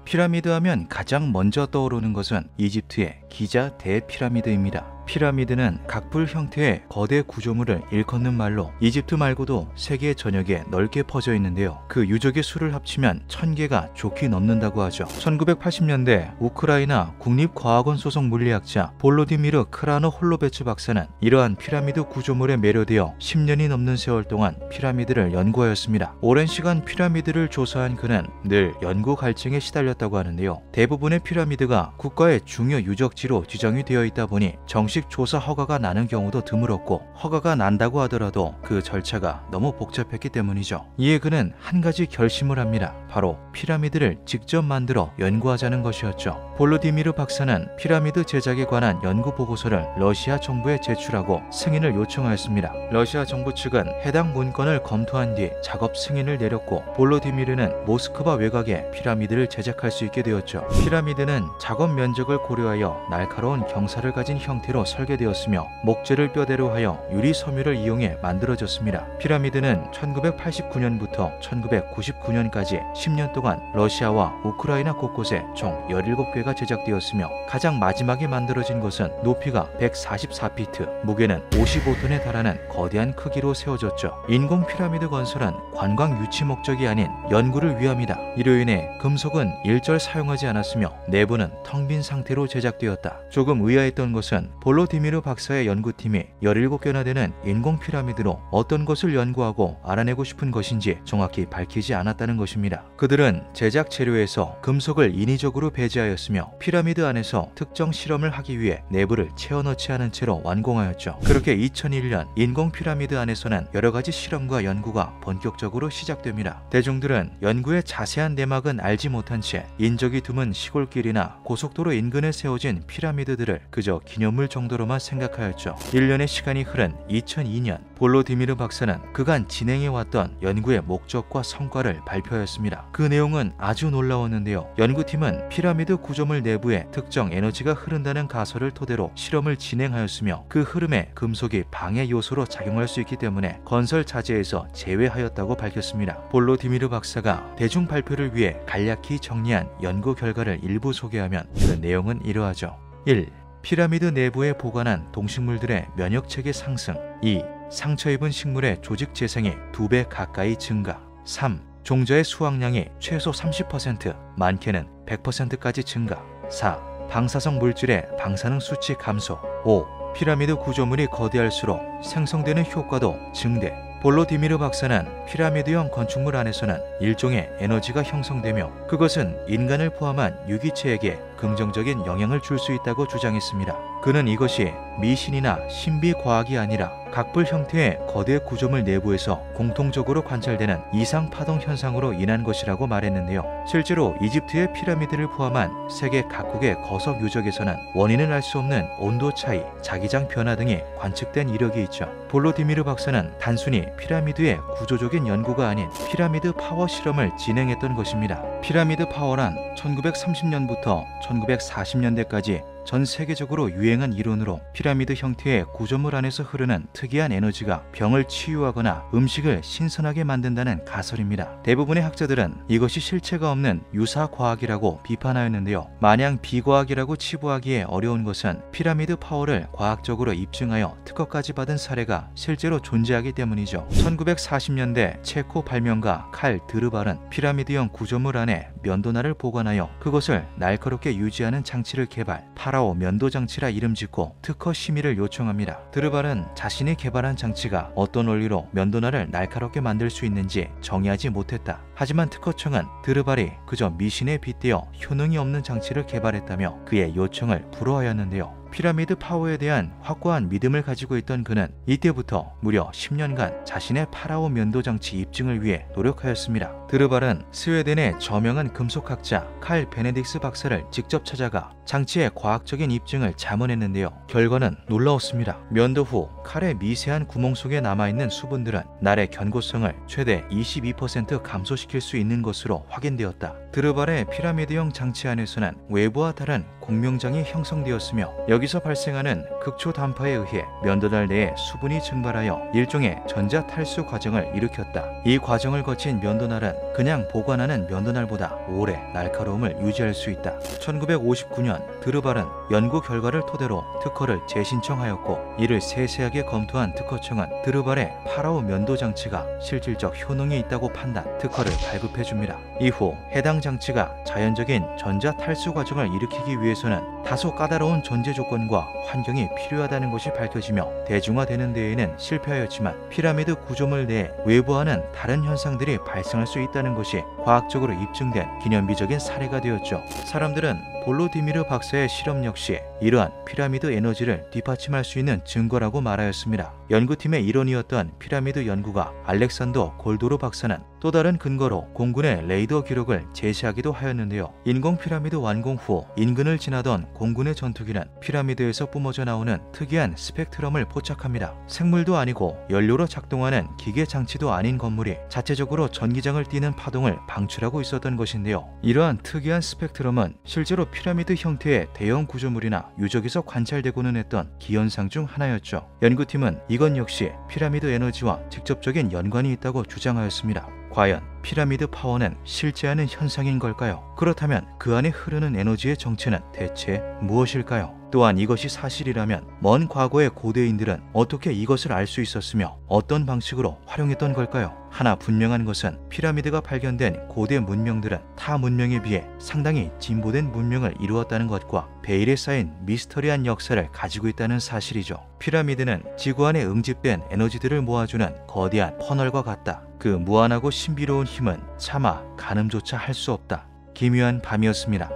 Speaker 1: 피라미드 하면 가장 먼저 떠오르는 것은 이집트의 기자 대피라미드입니다. 피라미드는 각불 형태의 거대 구조물을 일컫는 말로 이집트 말고도 세계 전역에 넓게 퍼져 있는데요. 그 유적의 수를 합치면 1000개가 좋게 넘는다고 하죠. 1980년대 우크라이나 국립과학원 소속 물리학자 볼로디미르 크라노 홀로베츠 박사는 이러한 피라미드 구조물에 매료되어 10년이 넘는 세월 동안 피라미드를 연구하였습니다. 오랜 시간 피라미드를 조사한 그는 늘 연구 갈증에 시달렸다고 하는데요. 대부분의 피라미드가 국가의 중요 유적지로 지정이 되어 있다 보니 정식 조사 허가가 나는 경우도 드물었고 허가가 난다고 하더라도 그 절차가 너무 복잡했기 때문이죠. 이에 그는 한 가지 결심을 합니다. 바로 피라미드를 직접 만들어 연구하자는 것이었죠. 볼로디미르 박사는 피라미드 제작에 관한 연구 보고서를 러시아 정부에 제출하고 승인을 요청하였습니다. 러시아 정부 측은 해당 문건을 검토한 뒤 작업 승인을 내렸고 볼로디미르는 모스크바 외곽에 피라미드를 제작할 수 있게 되었죠. 피라미드는 작업 면적을 고려하여 날카로운 경사를 가진 형태로 설계되었으며 목재를 뼈대로 하여 유리 섬유를 이용해 만들어졌습니다. 피라미드는 1989년부터 1999년까지 10년 동안 러시아와 우크라이나 곳곳에 총 17개가 제작되었으며 가장 마지막에 만들어진 것은 높이가 144피트, 무게는 55톤에 달하는 거대한 크기로 세워졌죠. 인공 피라미드 건설은 관광 유치 목적이 아닌 연구를 위함이다. 이로 인해 금속은 일절 사용하지 않았으며 내부는 텅 빈 상태로 제작되었다. 조금 의아했던 것은 볼로디미르 박사의 연구팀이 17개나 되는 인공 피라미드로 어떤 것을 연구하고 알아내고 싶은 것인지 정확히 밝히지 않았다는 것입니다. 그들은 제작 재료에서 금속을 인위적으로 배제하였으며 피라미드 안에서 특정 실험을 하기 위해 내부를 채워넣지 않은 채로 완공하였죠. 그렇게 2001년 인공 피라미드 안에서는 여러 가지 실험과 연구가 본격적으로 시작됩니다. 대중들은 연구의 자세한 내막은 알지 못한 채 인적이 드문 시골길이나 고속도로 인근에 세워진 피라미드들을 그저 기념물 정도로만 생각하였죠. 1년의 시간이 흐른 2002년 볼로디미르 박사는 그간 진행해왔던 연구의 목적과 성과를 발표하였습니다. 그 내용은 아주 놀라웠는데요. 연구팀은 피라미드 구조물 내부에 특정 에너지가 흐른다는 가설을 토대로 실험을 진행하였으며 그 흐름에 금속이 방해 요소로 작용할 수 있기 때문에 건설 자재에서 제외하였다고 밝혔습니다. 볼로디미르 박사가 대중 발표를 위해 간략히 정리한 연구 결과를 일부 소개하면 그 내용은 이러하죠. 1. 피라미드 내부에 보관한 동식물들의 면역체계 상승. 2. 상처 입은 식물의 조직 재생이 2배 가까이 증가. 3. 종자의 수확량이 최소 30%, 많게는 100%까지 증가. 4. 방사성 물질의 방사능 수치 감소. 5. 피라미드 구조물이 거대할수록 생성되는 효과도 증대. 볼로디미르 박사는 피라미드형 건축물 안에서는 일종의 에너지가 형성되며 그것은 인간을 포함한 유기체에게 긍정적인 영향을 줄 수 있다고 주장했습니다. 그는 이것이 미신이나 신비과학이 아니라 각불 형태의 거대 구조물 내부에서 공통적으로 관찰되는 이상 파동 현상으로 인한 것이라고 말했는데요. 실제로 이집트의 피라미드를 포함한 세계 각국의 거석 유적에서는 원인을 알 수 없는 온도 차이, 자기장 변화 등이 관측된 이력이 있죠. 볼로디미르 박사는 단순히 피라미드의 구조적인 연구가 아닌 피라미드 파워 실험을 진행했던 것입니다. 피라미드 파워란 1930년부터 1940년대까지 전 세계적으로 유행한 이론으로 피라미드 형태의 구조물 안에서 흐르는 특이한 에너지가 병을 치유하거나 음식을 신선하게 만든다는 가설입니다. 대부분의 학자들은 이것이 실체가 없는 유사과학이라고 비판하였는데요. 마냥 비과학이라고 치부하기에 어려운 것은 피라미드 파워를 과학적으로 입증하여 특허까지 받은 사례가 실제로 존재하기 때문이죠. 1940년대 체코 발명가 칼 드르발은 피라미드형 구조물 안에 면도날을 보관하여 그것을 날카롭게 유지하는 장치를 개발, 파라오 면도장치라 이름 짓고 특허 심의를 요청합니다. 드르발은 자신이 개발한 장치가 어떤 원리로 면도날을 날카롭게 만들 수 있는지 정의하지 못했다. 하지만 특허청은 드르발이 그저 미신에 빗대어 효능이 없는 장치를 개발했다며 그의 요청을 불허하였는데요. 피라미드 파워에 대한 확고한 믿음을 가지고 있던 그는 이때부터 무려 10년간 자신의 파라오 면도장치 입증을 위해 노력하였습니다. 드르발은 스웨덴의 저명한 금속학자 칼 베네딕스 박사를 직접 찾아가 장치의 과학적인 입증을 자문했는데요. 결과는 놀라웠습니다. 면도 후 칼의 미세한 구멍 속에 남아있는 수분들은 날의 견고성을 최대 22% 감소시킬 수 있는 것으로 확인되었다. 드르발의 피라미드형 장치 안에서는 외부와 다른 공명장이 형성되었으며 여기서 발생하는 극초 단파에 의해 면도날 내에 수분이 증발하여 일종의 전자 탈수 과정을 일으켰다. 이 과정을 거친 면도날은 그냥 보관하는 면도날보다 오래 날카로움을 유지할 수 있다. 1959년 드르발은 연구 결과를 토대로 특허를 재신청하였고 이를 세세하게 검토한 특허청은 드르발의 파라오 면도 장치가 실질적 효능이 있다고 판단, 특허를 발급해줍니다. 이후 해당 장치가 자연적인 전자 탈수 과정을 일으키기 위해서는 다소 까다로운 전제 조건과 환경이 필요하다는 것이 밝혀지며 대중화되는 데에는 실패하였지만 피라미드 구조물 내에 외부와는 다른 현상들이 발생할 수 있다는 것이 과학적으로 입증된 기념비적인 사례가 되었죠. 사람들은 볼로디미르 박사의 실험 역시 이러한 피라미드 에너지를 뒷받침할 수 있는 증거라고 말하였습니다. 연구팀의 일원이었던 피라미드 연구가 알렉산더 골도르 박사는 또 다른 근거로 공군의 레이더 기록을 제시하기도 하였는데요. 인공 피라미드 완공 후 인근을 지나던 공군의 전투기는 피라미드에서 뿜어져 나오는 특이한 스펙트럼을 포착합니다. 생물도 아니고 연료로 작동하는 기계 장치도 아닌 건물이 자체적으로 전기장을 띠는 파동을 방출하고 있었던 것인데요. 이러한 특이한 스펙트럼은 실제로 피라미드 형태의 대형 구조물이나 유적에서 관찰되고는 했던 기현상 중 하나였죠. 연구팀은 이건 역시 피라미드 에너지와 직접적인 연관이 있다고 주장하였습니다. 과연 피라미드 파워는 실제하는 현상인 걸까요? 그렇다면 그 안에 흐르는 에너지의 정체는 대체 무엇일까요? 또한 이것이 사실이라면 먼 과거의 고대인들은 어떻게 이것을 알 수 있었으며 어떤 방식으로 활용했던 걸까요? 하나 분명한 것은 피라미드가 발견된 고대 문명들은 타 문명에 비해 상당히 진보된 문명을 이루었다는 것과 베일에 쌓인 미스터리한 역사를 가지고 있다는 사실이죠. 피라미드는 지구 안에 응집된 에너지들을 모아주는 거대한 퍼널과 같다. 그 무한하고 신비로운 힘은 차마 가늠조차 할 수 없다. 기묘한 밤이었습니다.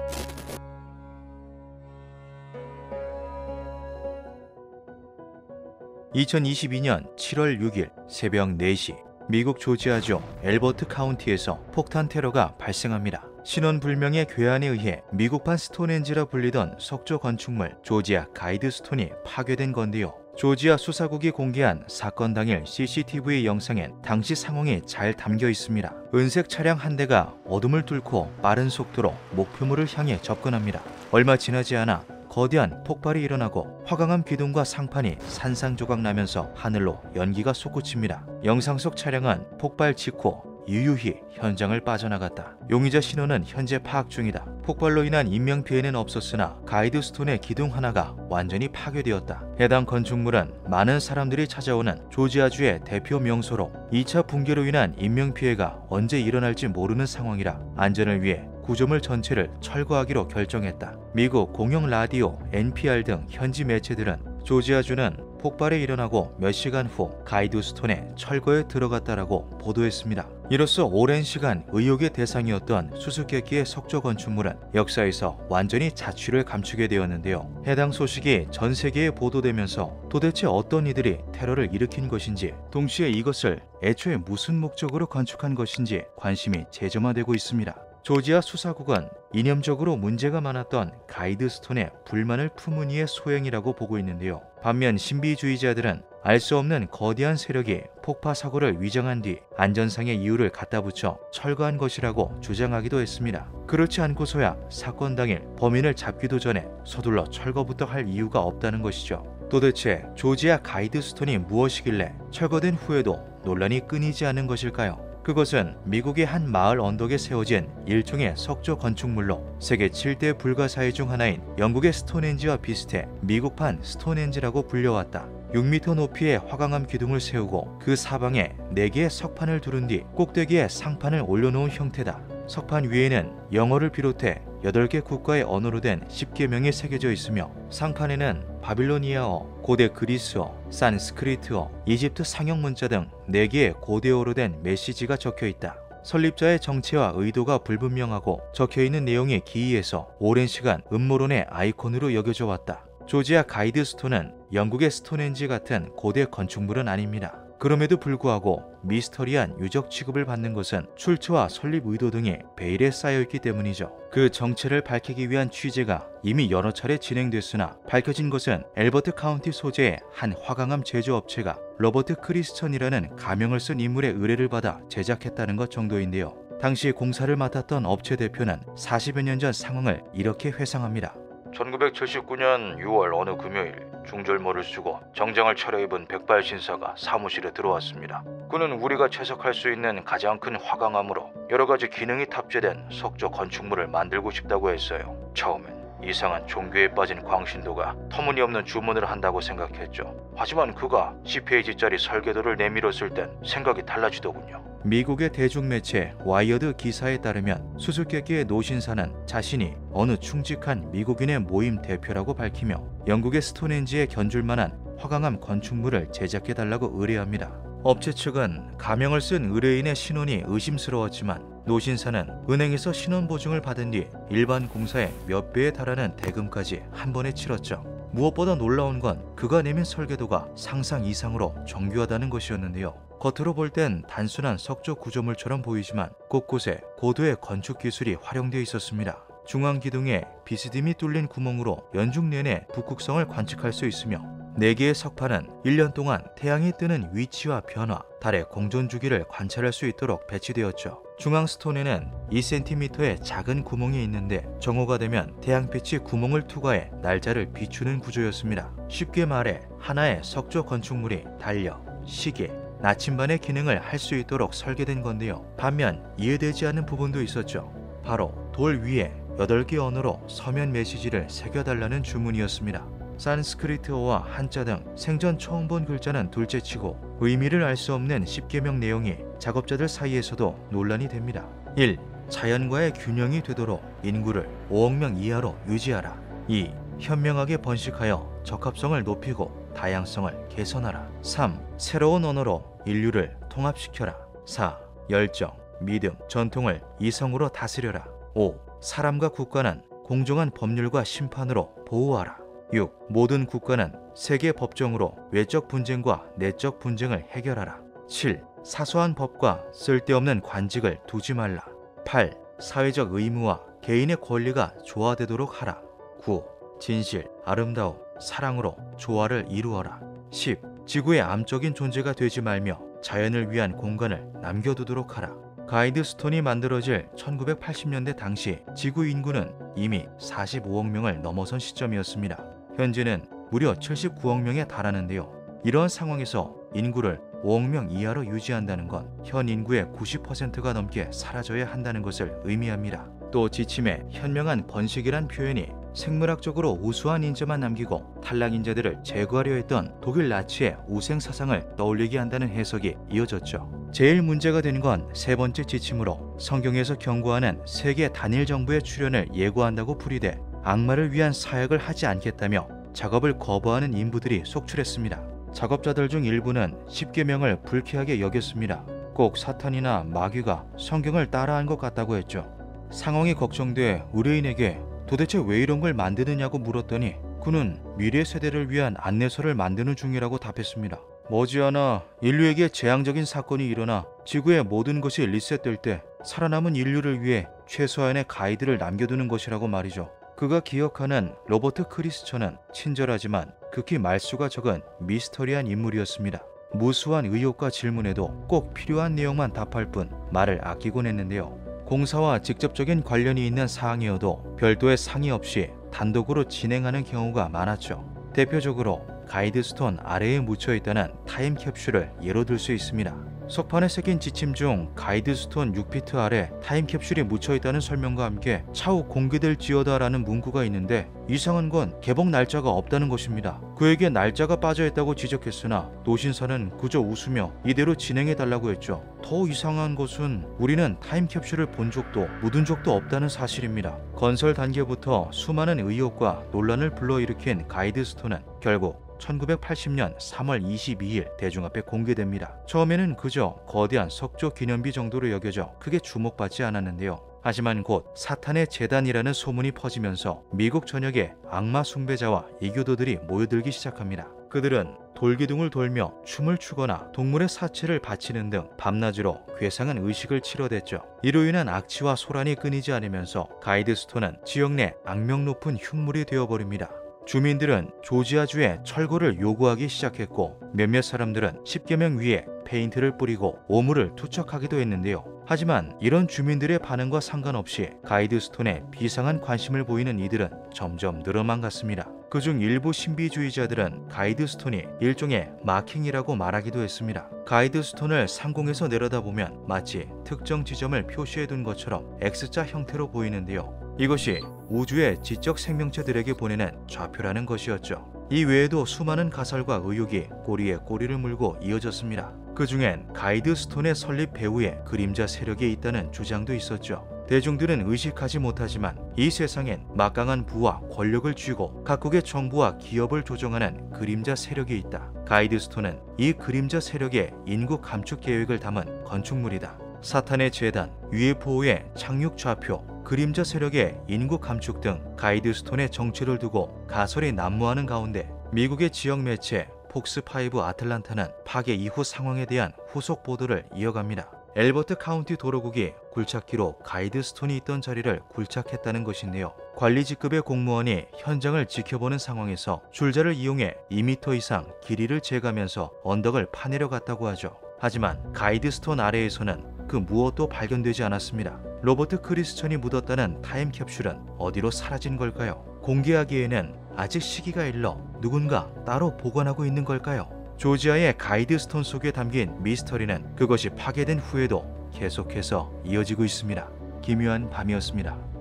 Speaker 1: (2022년 7월 6일) 새벽 4시 미국 조지아주 엘버트 카운티에서 폭탄 테러가 발생합니다. 신원불명의 괴한에 의해 미국판 스톤헨지라 불리던 석조 건축물 조지아 가이드스톤이 파괴된 건데요. 조지아 수사국이 공개한 사건 당일 CCTV 영상엔 당시 상황이 잘 담겨 있습니다. 은색 차량 한 대가 어둠을 뚫고 빠른 속도로 목표물을 향해 접근합니다. 얼마 지나지 않아 거대한 폭발이 일어나고 화강암 기둥과 상판이 산산조각 나면서 하늘로 연기가 솟구칩니다. 영상 속 차량은 폭발 직후 유유히 현장을 빠져나갔다. 용의자 신원은 현재 파악 중이다. 폭발로 인한 인명피해는 없었으나 가이드스톤의 기둥 하나가 완전히 파괴되었다. 해당 건축물은 많은 사람들이 찾아오는 조지아주의 대표 명소로 2차 붕괴로 인한 인명피해가 언제 일어날지 모르는 상황이라 안전을 위해 구조물 전체를 철거하기로 결정했다. 미국 공영 라디오, NPR 등 현지 매체들은 조지아주는 폭발이 일어나고 몇 시간 후 가이드스톤의 철거에 들어갔다라고 보도했습니다. 이로써 오랜 시간 의혹의 대상이었던 수수께끼의 석조 건축물은 역사에서 완전히 자취를 감추게 되었는데요. 해당 소식이 전 세계에 보도되면서 도대체 어떤 이들이 테러를 일으킨 것인지, 동시에 이것을 애초에 무슨 목적으로 건축한 것인지 관심이 재점화되고 있습니다. 조지아 수사국은 이념적으로 문제가 많았던 가이드스톤의 불만을 품은 이의 소행이라고 보고 있는데요. 반면 신비주의자들은 알 수 없는 거대한 세력이 폭파 사고를 위장한 뒤 안전상의 이유를 갖다 붙여 철거한 것이라고 주장하기도 했습니다. 그렇지 않고서야 사건 당일 범인을 잡기도 전에 서둘러 철거부터 할 이유가 없다는 것이죠. 도대체 조지아 가이드스톤이 무엇이길래 철거된 후에도 논란이 끊이지 않는 것일까요? 그것은 미국의 한 마을 언덕에 세워진 일종의 석조 건축물로 세계 7대 불가사의 중 하나인 영국의 스톤헨지와 비슷해 미국판 스톤헨지라고 불려왔다. 6m 높이의 화강암 기둥을 세우고 그 사방에 4개의 석판을 두른 뒤 꼭대기에 상판을 올려놓은 형태다. 석판 위에는 영어를 비롯해 8개 국가의 언어로 된 10개명이 새겨져 있으며 상판에는 바빌로니아어, 고대 그리스어, 산스크리트어, 이집트 상형 문자 등 4개의 고대어로 된 메시지가 적혀 있다. 설립자의 정체와 의도가 불분명하고 적혀있는 내용이 기이해서 오랜 시간 음모론의 아이콘으로 여겨져 왔다. 조지아 가이드스톤은 영국의 스톤헨지 같은 고대 건축물은 아닙니다. 그럼에도 불구하고 미스터리한 유적 취급을 받는 것은 출처와 설립 의도 등이 베일에 쌓여있기 때문이죠. 그 정체를 밝히기 위한 취재가 이미 여러 차례 진행됐으나 밝혀진 것은 엘버트 카운티 소재의 한 화강암 제조업체가 로버트 크리스천이라는 가명을 쓴 인물의 의뢰를 받아 제작했다는 것 정도인데요. 당시 공사를 맡았던 업체 대표는 40여 년 전 상황을 이렇게 회상합니다.
Speaker 2: 1979년 6월 어느 금요일 중절모를 쓰고 정장을 차려입은 백발 신사가 사무실에 들어왔습니다. 그는 우리가 채석할 수 있는 가장 큰 화강암으로 여러 가지 기능이 탑재된 석조 건축물을 만들고 싶다고 했어요. 처음엔 이상한 종교에 빠진 광신도가 터무니없는 주문을 한다고 생각했죠. 하지만 그가 10페이지짜리 설계도를 내밀었을 땐 생각이 달라지더군요.
Speaker 1: 미국의 대중매체 와이어드 기사에 따르면 수수께끼의 노신사는 자신이 어느 충직한 미국인의 모임 대표라고 밝히며 영국의 스톤헨지에 견줄만한 화강암 건축물을 제작해달라고 의뢰합니다. 업체 측은 가명을 쓴 의뢰인의 신원이 의심스러웠지만 노신사는 은행에서 신원 보증을 받은 뒤 일반 공사의 몇 배에 달하는 대금까지 한 번에 치렀죠. 무엇보다 놀라운 건 그가 내민 설계도가 상상 이상으로 정교하다는 것이었는데요. 겉으로 볼 땐 단순한 석조 구조물처럼 보이지만 곳곳에 고도의 건축 기술이 활용되어 있었습니다. 중앙 기둥에 비스듬히 뚫린 구멍으로 연중 내내 북극성을 관측할 수 있으며 4개의 석판은 1년 동안 태양이 뜨는 위치와 변화, 달의 공전 주기를 관찰할 수 있도록 배치되었죠. 중앙 스톤에는 2cm의 작은 구멍이 있는데 정오가 되면 태양빛이 구멍을 투과해 날짜를 비추는 구조였습니다. 쉽게 말해 하나의 석조 건축물이 달력, 시계, 나침반의 기능을 할 수 있도록 설계된 건데요. 반면 이해되지 않는 부분도 있었죠. 바로 돌 위에 8개 언어로 서면 메시지를 새겨달라는 주문이었습니다. 산스크리트어와 한자 등 생전 처음 본 글자는 둘째치고 의미를 알 수 없는 10계명 내용이 작업자들 사이에서도 논란이 됩니다. 1. 자연과의 균형이 되도록 인구를 5억 명 이하로 유지하라. 2. 현명하게 번식하여 적합성을 높이고 다양성을 개선하라. 3. 새로운 언어로 인류를 통합시켜라. 4. 열정, 믿음, 전통을 이성으로 다스려라. 5. 사람과 국가는 공정한 법률과 심판으로 보호하라. 6. 모든 국가는 세계 법정으로 외적 분쟁과 내적 분쟁을 해결하라. 7. 사소한 법과 쓸데없는 관직을 두지 말라. 8. 사회적 의무와 개인의 권리가 조화되도록 하라. 9. 진실, 아름다움, 사랑으로 조화를 이루어라. 10. 지구의 암적인 존재가 되지 말며 자연을 위한 공간을 남겨두도록 하라. 가이드스톤이 만들어질 1980년대 당시 지구 인구는 이미 45억 명을 넘어선 시점이었습니다. 현재는 무려 79억 명에 달하는데요. 이러한 상황에서 인구를 5억 명 이하로 유지한다는 건 현 인구의 90%가 넘게 사라져야 한다는 것을 의미합니다. 또 지침에 현명한 번식이란 표현이 생물학적으로 우수한 인재만 남기고 탈락 인재들을 제거하려 했던 독일 나치의 우생 사상을 떠올리게 한다는 해석이 이어졌죠. 제일 문제가 된 건 세 번째 지침으로 성경에서 경고하는 세계 단일 정부의 출현을 예고한다고 풀이돼 악마를 위한 사역을 하지 않겠다며 작업을 거부하는 인부들이 속출했습니다. 작업자들 중 일부는 10계명을 불쾌하게 여겼습니다. 꼭 사탄이나 마귀가 성경을 따라한 것 같다고 했죠. 상황이 걱정돼 의뢰인에게 도대체 왜 이런 걸 만드느냐고 물었더니 그는 미래 세대를 위한 안내서를 만드는 중이라고 답했습니다. 머지않아 인류에게 재앙적인 사건이 일어나 지구의 모든 것이 리셋될 때 살아남은 인류를 위해 최소한의 가이드를 남겨두는 것이라고 말이죠. 그가 기억하는 로버트 크리스처는 친절하지만 극히 말수가 적은 미스터리한 인물이었습니다. 무수한 의혹과 질문에도 꼭 필요한 내용만 답할 뿐 말을 아끼곤 했는데요. 공사와 직접적인 관련이 있는 사항이어도 별도의 상의 없이 단독으로 진행하는 경우가 많았죠. 대표적으로 가이드스톤 아래에 묻혀있다는 타임캡슐을 예로 들 수 있습니다. 석판에 새긴 지침 중 가이드스톤 6피트 아래 타임캡슐이 묻혀있다는 설명과 함께 차후 공개될지어다 라는 문구가 있는데 이상한 건 개봉 날짜가 없다는 것입니다. 그에게 날짜가 빠져있다고 지적했으나 노신사는 그저 웃으며 이대로 진행해달라고 했죠. 더 이상한 것은 우리는 타임캡슐을 본 적도 묻은 적도 없다는 사실입니다. 건설 단계부터 수많은 의혹과 논란을 불러일으킨 가이드스톤은 결국 1980년 3월 22일 대중 앞에 공개됩니다. 처음에는 그저 거대한 석조 기념비 정도로 여겨져 크게 주목받지 않았는데요. 하지만 곧 사탄의 재단이라는 소문이 퍼지면서 미국 전역에 악마 숭배자와 이교도들이 모여들기 시작합니다. 그들은 돌기둥을 돌며 춤을 추거나 동물의 사체를 바치는 등 밤낮으로 괴상한 의식을 치러댔죠. 이로 인한 악취와 소란이 끊이지 않으면서 가이드스톤은 지역 내 악명 높은 흉물이 되어버립니다. 주민들은 조지아주에 철거를 요구하기 시작했고 몇몇 사람들은 10계명 위에 페인트를 뿌리고 오물을 투척하기도 했는데요. 하지만 이런 주민들의 반응과 상관없이 가이드스톤에 비상한 관심을 보이는 이들은 점점 늘어만 갔습니다. 그중 일부 신비주의자들은 가이드스톤이 일종의 마킹이라고 말하기도 했습니다. 가이드스톤을 상공에서 내려다보면 마치 특정 지점을 표시해둔 것처럼 X자 형태로 보이는데요. 이것이 우주의 지적 생명체들에게 보내는 좌표라는 것이었죠. 이 외에도 수많은 가설과 의혹이 꼬리에 꼬리를 물고 이어졌습니다. 그 중엔 가이드스톤의 설립 배후에 그림자 세력이 있다는 주장도 있었죠. 대중들은 의식하지 못하지만 이 세상엔 막강한 부와 권력을 쥐고 각국의 정부와 기업을 조종하는 그림자 세력이 있다. 가이드스톤은 이 그림자 세력의 인구 감축 계획을 담은 건축물이다. 사탄의 재단, UFO의 착륙 좌표, 그림자 세력의 인구 감축 등 가이드스톤의 정체를 두고 가설이 난무하는 가운데 미국의 지역 매체 폭스5 아틀란타는 파괴 이후 상황에 대한 후속 보도를 이어갑니다. 엘버트 카운티 도로국이 굴착기로 가이드스톤이 있던 자리를 굴착했다는 것인데요. 관리 직급의 공무원이 현장을 지켜보는 상황에서 줄자를 이용해 2m 이상 길이를 재가면서 언덕을 파내려 갔다고 하죠. 하지만 가이드스톤 아래에서는 그 무엇도 발견되지 않았습니다. 로버트 크리스천이 묻었다는 타임캡슐은 어디로 사라진 걸까요? 공개하기에는 아직 시기가 일러 누군가 따로 보관하고 있는 걸까요? 조지아의 가이드스톤 속에 담긴 미스터리는 그것이 파괴된 후에도 계속해서 이어지고 있습니다. 기묘한 밤이었습니다.